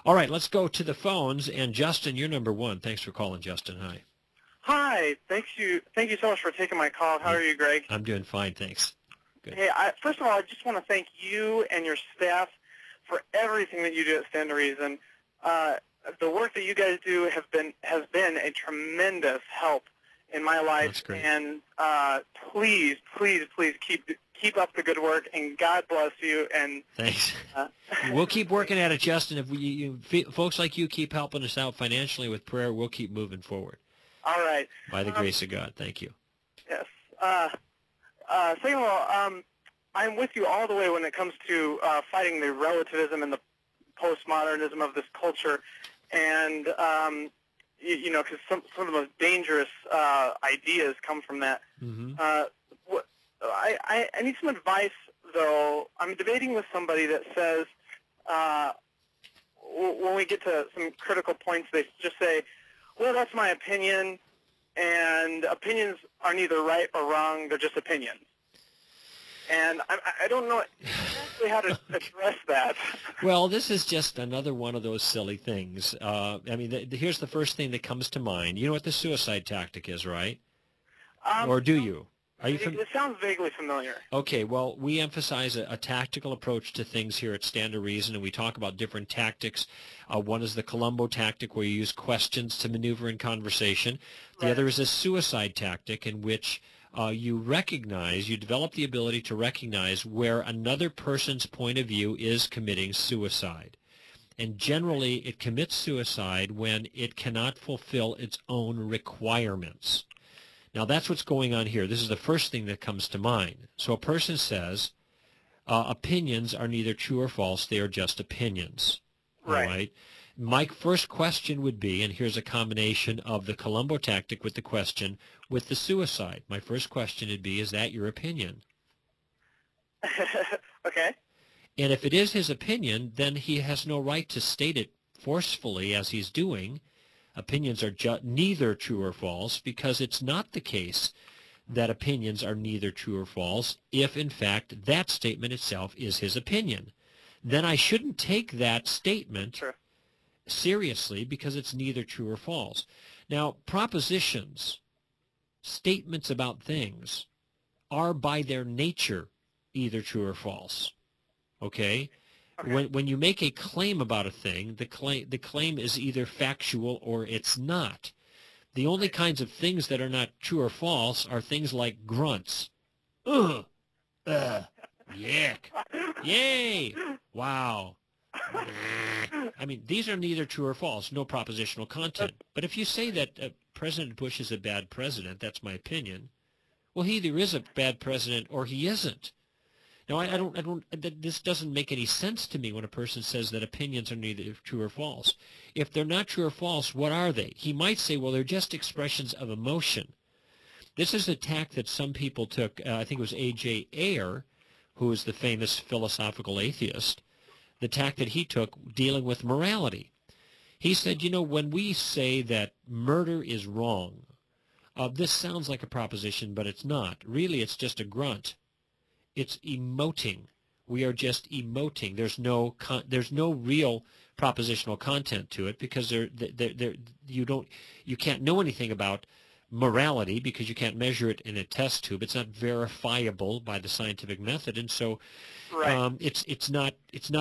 All right, let's go to the phones. And Justin, you're number one. Thanks for calling, Justin. Hi. Hi. Thank you so much for taking my call. How are you, Greg? I'm doing fine, thanks. Good. Hey, first of all, I just want to thank you and your staff for everything that you do at Stand to Reason. The work that you guys do has been a tremendous help in my life. That's great. And please keep up the good work, and God bless you. And thanks. We'll keep working at it, Justin. If folks like you keep helping us out financially with prayer, we'll keep moving forward. All right. By the grace of God. Thank you. Yes. Second of all, I'm with you all the way when it comes to fighting the relativism and the postmodernism of this culture, and because some of the most dangerous ideas come from that. Mm-hmm. I need some advice, though. I'm debating with somebody that says when we get to some critical points, they just say, well, that's my opinion, and opinions are neither right or wrong, they're just opinions. And I don't know exactly how to address that. Well, this is just another one of those silly things. I mean, here's the first thing that comes to mind. You know what the suicide tactic is, right? Or do you? Are you it sounds vaguely familiar. Okay, well, we emphasize a tactical approach to things here at Stand to Reason, and we talk about different tactics. One is the Columbo tactic, where you use questions to maneuver in conversation. The other is a suicide tactic, in which you develop the ability to recognize where another person's point of view is committing suicide. And generally, it commits suicide when it cannot fulfill its own requirements. Now, that's what's going on here. This is the first thing that comes to mind. So a person says, opinions are neither true or false, they are just opinions. Right. All right? My first question would be, and here's a combination of the Columbo tactic with the question, with the suicide. My first question would be, is that your opinion? Okay. And if it is his opinion, then he has no right to state it forcefully as he's doing. Opinions are neither true or false, because it's not the case that opinions are neither true or false if, in fact, that statement itself is his opinion. Then I shouldn't take that statement seriously because it's neither true or false. Now, propositions, statements about things, are by their nature either true or false. Okay? When you make a claim about a thing, the claim is either factual or it's not. The only kinds of things that are not true or false are things like grunts. Ugh. Yuck. Yay. Wow. I mean, these are neither true or false, no propositional content. But if you say that President Bush is a bad president, that's my opinion, well, he either is a bad president or he isn't. Now, this doesn't make any sense to me when a person says that opinions are neither true or false. If they're not true or false, what are they? He might say, well, they're just expressions of emotion. This is a tack that some people took. I think it was A.J. Ayer, who is the famous philosophical atheist, the tack that he took dealing with morality. He said, when we say that murder is wrong, this sounds like a proposition, but it's not. Really, it's just a grunt. It's emoting. We are just emoting. There's no real propositional content to it, because you can't know anything about morality because you can't measure it in a test tube. It's not verifiable by the scientific method, and so it's not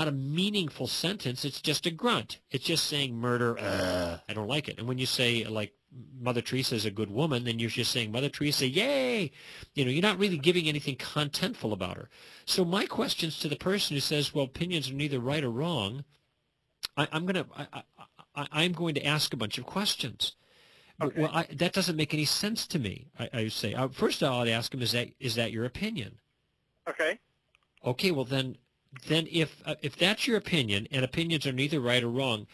a meaningful sentence. It's just a grunt. It's just saying murder. I don't like it. And when you say, like, Mother Teresa is a good woman, then you're just saying, Mother Teresa, yay! You're not really giving anything contentful about her. So my questions to the person who says, well, opinions are neither right or wrong, I'm going to ask a bunch of questions. Okay. Well, that doesn't make any sense to me. I say, first of all, I'd ask him, is that your opinion? Okay. Okay, well then if that's your opinion, and opinions are neither right or wrong,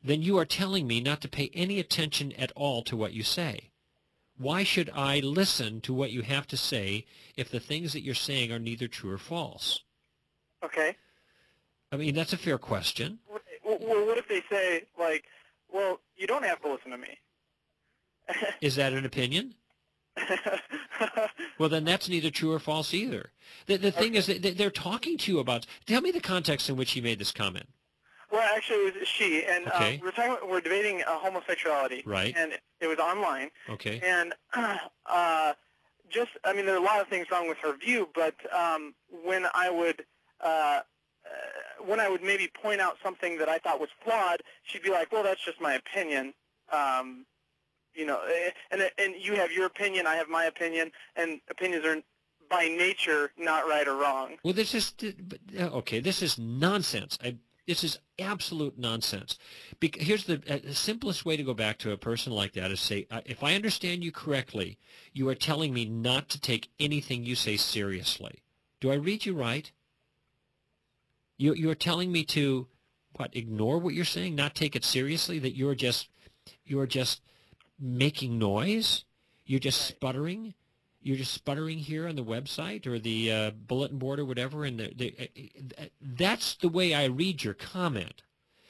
then you are telling me not to pay any attention at all to what you say. Why should I listen to what you have to say if the things that you're saying are neither true or false? Okay. I mean, that's a fair question. Well, what if they say, like, well, you don't have to listen to me? Is that an opinion? Well, then that's neither true or false either. The thing is that they're talking to you about... Tell me the context in which he made this comment. Well, actually, it was she, and Okay. we're debating homosexuality, Right. and it was online. Okay. And I mean, there are a lot of things wrong with her view, but when I would maybe point out something that I thought was flawed, she'd be like, "Well, that's just my opinion." You know, and you have your opinion, I have my opinion, and opinions are by nature not right or wrong. Well, this is okay. This is nonsense. This is absolute nonsense. Here's the simplest way to go back to a person like that is say, if I understand you correctly, you are telling me not to take anything you say seriously. Do I read you right? You are telling me to what? Ignore what you're saying, not take it seriously. That you're just making noise. You're just sputtering. You're just sputtering here on the website or the bulletin board or whatever, and that's the way I read your comment.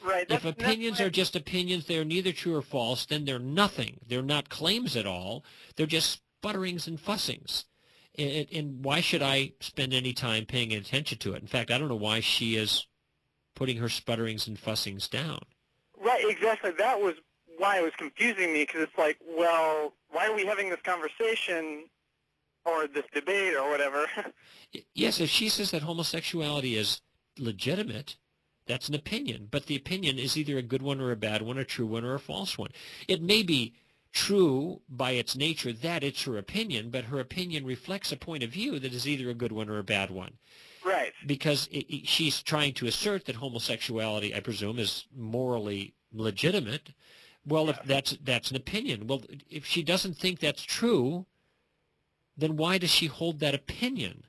Right. If opinions are just opinions, they're neither true or false, then they're nothing. They're not claims at all. They're just sputterings and fussings. And why should I spend any time paying attention to it? In fact, I don't know why she is putting her sputterings and fussings down. Right, exactly. That was why it was confusing me, because it's like, well, why are we having this conversation or this debate or whatever? Yes, if she says that homosexuality is legitimate, that's an opinion. But the opinion is either a good one or a bad one, a true one or a false one. It may be true by its nature that it's her opinion, but her opinion reflects a point of view that is either a good one or a bad one. Right. Because she's trying to assert that homosexuality, I presume, is morally legitimate. Well, if that's an opinion. Well, if she doesn't think that's true, then why does she hold that opinion?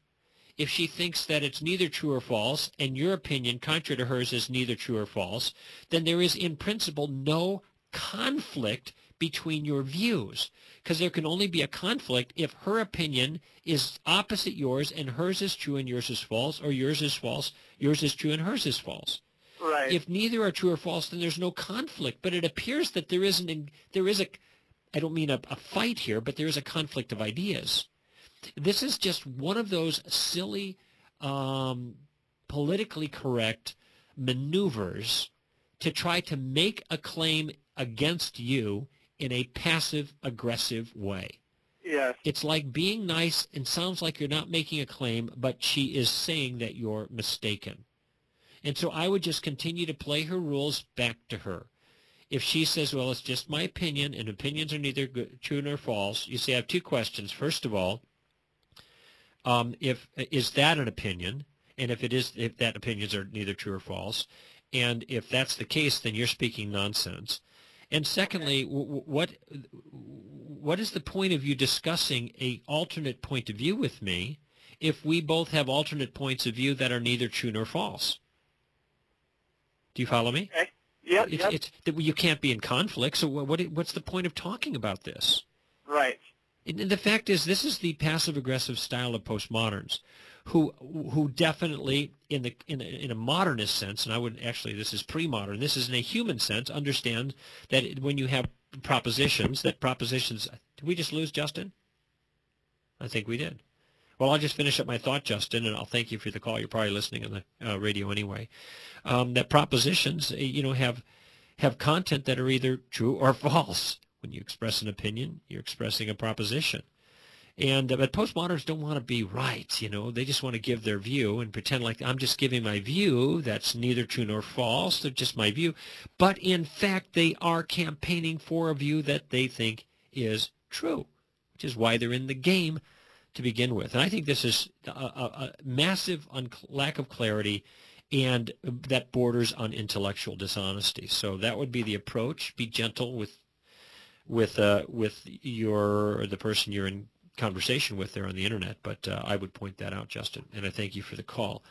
If she thinks that it's neither true or false, and your opinion, contrary to hers, is neither true or false, then there is, in principle, no conflict between your views, because there can only be a conflict if her opinion is opposite yours and hers is true and yours is false, or yours is false, yours is true and hers is false. Right. If neither are true or false, then there's no conflict. But it appears that there is I don't mean a fight here, but there is a conflict of ideas. This is just one of those silly, politically correct maneuvers to try to make a claim against you in a passive-aggressive way. Yes. It's like being nice and sounds like you're not making a claim, but she is saying that you're mistaken. And so I would just continue to play her rules back to her. If she says, well, it's just my opinion, and opinions are neither true nor false, you say, I have two questions. First of all, is that an opinion? And if that opinions are neither true or false, and if that's the case, then you're speaking nonsense. And secondly, what is the point of you discussing an alternate point of view with me if we both have alternate points of view that are neither true nor false? Do you follow me? Okay. Yep. It's that you can't be in conflict. So what's the point of talking about this? Right. And the fact is, this is the passive-aggressive style of postmoderns, who definitely, in a modernist sense, and I would actually, this is pre-modern, this is in a human sense, understand that when you have propositions, did we just lose Justin? I think we did. Well, I'll just finish up my thought, Justin, and I'll thank you for the call. You're probably listening on the radio anyway. That propositions, have content that are either true or false. When you express an opinion, you're expressing a proposition. But postmoderns don't want to be right, They just want to give their view and pretend like I'm just giving my view. That's neither true nor false. They're just my view. But in fact, they are campaigning for a view that they think is true, which is why they're in the game to begin with. And I think this is a massive lack of clarity, and that borders on intellectual dishonesty. So that would be the approach. Be gentle with the person you're in conversation with there on the internet. But I would point that out, Justin, and I thank you for the call.